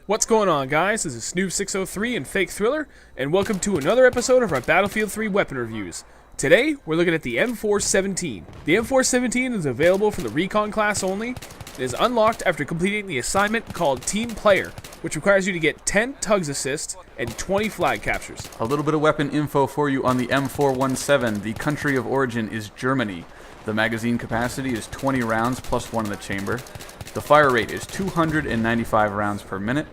What's going on, guys? This is SHuSTYBANG and Fake Thriller, and welcome to another episode of our Battlefield 3 weapon reviews. Today, we're looking at the M417. The M417 is available for the Recon class only. It is unlocked after completing the assignment called Team Player, which requires you to get 10 tugs assists and 20 flag captures. A little bit of weapon info for you on the M417. The country of origin is Germany. The magazine capacity is 20 rounds plus one in the chamber. The fire rate is 295 rounds per minute.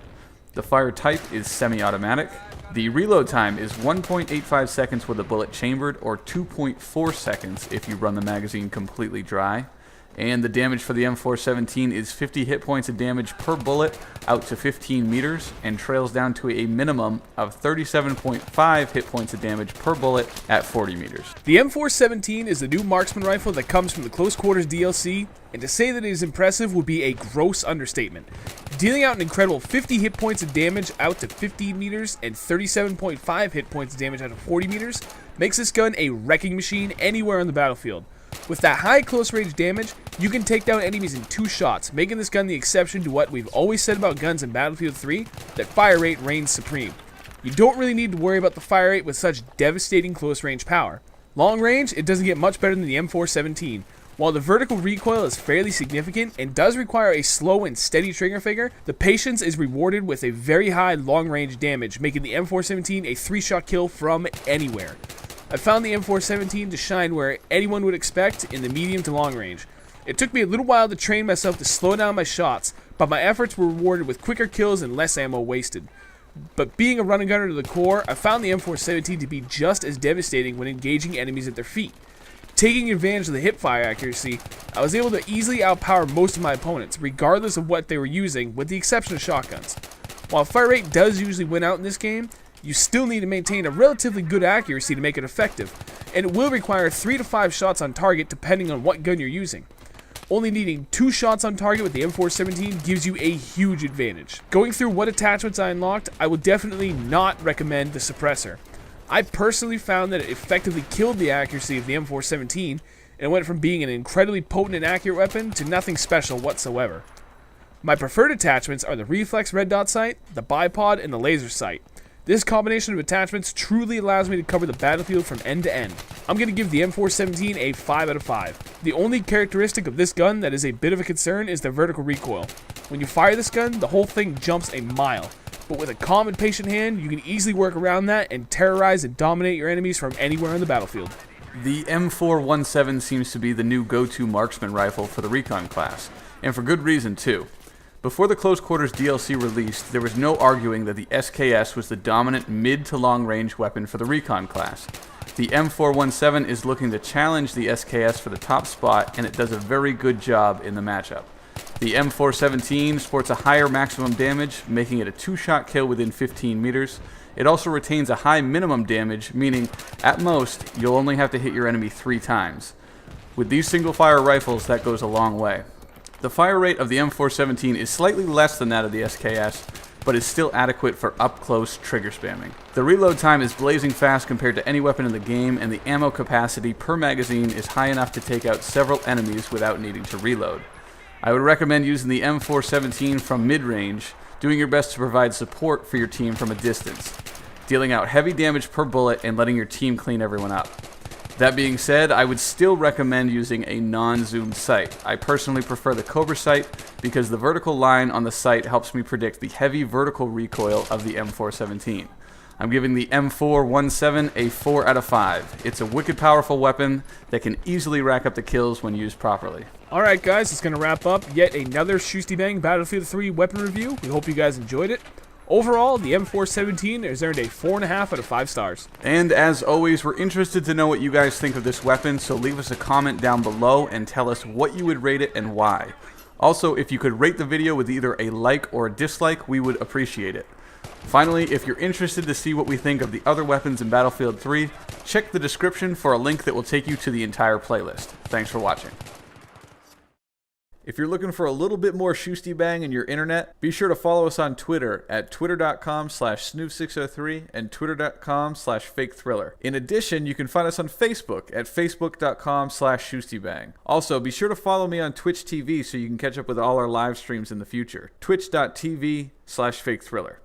The fire type is semi-automatic. The reload time is 1.85 seconds with the bullet chambered, or 2.4 seconds if you run the magazine completely dry. And the damage for the M417 is 50 hit points of damage per bullet out to 15 meters and trails down to a minimum of 37.5 hit points of damage per bullet at 40 meters. The M417 is the new marksman rifle that comes from the Close Quarters DLC, and to say that it is impressive would be a gross understatement. Dealing out an incredible 50 hit points of damage out to 15 meters and 37.5 hit points of damage out to 40 meters makes this gun a wrecking machine anywhere on the battlefield. With that high close range damage, you can take down enemies in 2 shots, making this gun the exception to what we've always said about guns in Battlefield 3, that fire rate reigns supreme. You don't really need to worry about the fire rate with such devastating close range power. Long range, it doesn't get much better than the M417. While the vertical recoil is fairly significant and does require a slow and steady trigger finger, the patience is rewarded with a very high long range damage, making the M417 a 3-shot kill from anywhere. I found the M417 to shine where anyone would expect in the medium to long range. It took me a little while to train myself to slow down my shots, but my efforts were rewarded with quicker kills and less ammo wasted. But being a running gunner to the core, I found the M417 to be just as devastating when engaging enemies at their feet. Taking advantage of the hipfire accuracy, I was able to easily outpower most of my opponents, regardless of what they were using, with the exception of shotguns. While fire rate does usually win out in this game, you still need to maintain a relatively good accuracy to make it effective, and it will require 3 to 5 shots on target depending on what gun you're using. Only needing 2 shots on target with the M417 gives you a huge advantage. Going through what attachments I unlocked, I would definitely not recommend the suppressor. I personally found that it effectively killed the accuracy of the M417, and went from being an incredibly potent and accurate weapon to nothing special whatsoever. My preferred attachments are the reflex red dot sight, the bipod, and the laser sight. This combination of attachments truly allows me to cover the battlefield from end to end. I'm going to give the M417 a 5 out of 5. The only characteristic of this gun that is a bit of a concern is the vertical recoil. When you fire this gun, the whole thing jumps a mile. But with a calm and patient hand, you can easily work around that and terrorize and dominate your enemies from anywhere on the battlefield. The M417 seems to be the new go-to marksman rifle for the Recon class, and for good reason too. Before the Close Quarters DLC released, there was no arguing that the SKS was the dominant mid to long range weapon for the Recon class. The M417 is looking to challenge the SKS for the top spot, and it does a very good job in the matchup. The M417 sports a higher maximum damage, making it a 2-shot kill within 15 meters. It also retains a high minimum damage, meaning at most you'll only have to hit your enemy 3 times. With these single fire rifles, that goes a long way. The fire rate of the M417 is slightly less than that of the SKS, but is still adequate for up-close trigger spamming. The reload time is blazing fast compared to any weapon in the game, and the ammo capacity per magazine is high enough to take out several enemies without needing to reload. I would recommend using the M417 from mid-range, doing your best to provide support for your team from a distance, dealing out heavy damage per bullet and letting your team clean everyone up. That being said, I would still recommend using a non-zoomed sight. I personally prefer the Cobra sight because the vertical line on the sight helps me predict the heavy vertical recoil of the M417. I'm giving the M417 a 4 out of 5. It's a wicked powerful weapon that can easily rack up the kills when used properly. Alright guys, that's going to wrap up yet another SHuSTYBANG Battlefield 3 weapon review. We hope you guys enjoyed it. Overall, the M417 has earned a 4.5 out of 5 stars. And as always, we're interested to know what you guys think of this weapon, so leave us a comment down below and tell us what you would rate it and why. Also, if you could rate the video with either a like or a dislike, we would appreciate it. Finally, if you're interested to see what we think of the other weapons in Battlefield 3, check the description for a link that will take you to the entire playlist. Thanks for watching. If you're looking for a little bit more SHuSTYBANG in your internet, be sure to follow us on Twitter at twitter.com/snoof603 and twitter.com/fakethriller. In addition, you can find us on Facebook at facebook.com/SHuSTYBANG. Also, be sure to follow me on Twitch TV so you can catch up with all our live streams in the future. twitch.tv/fakethriller.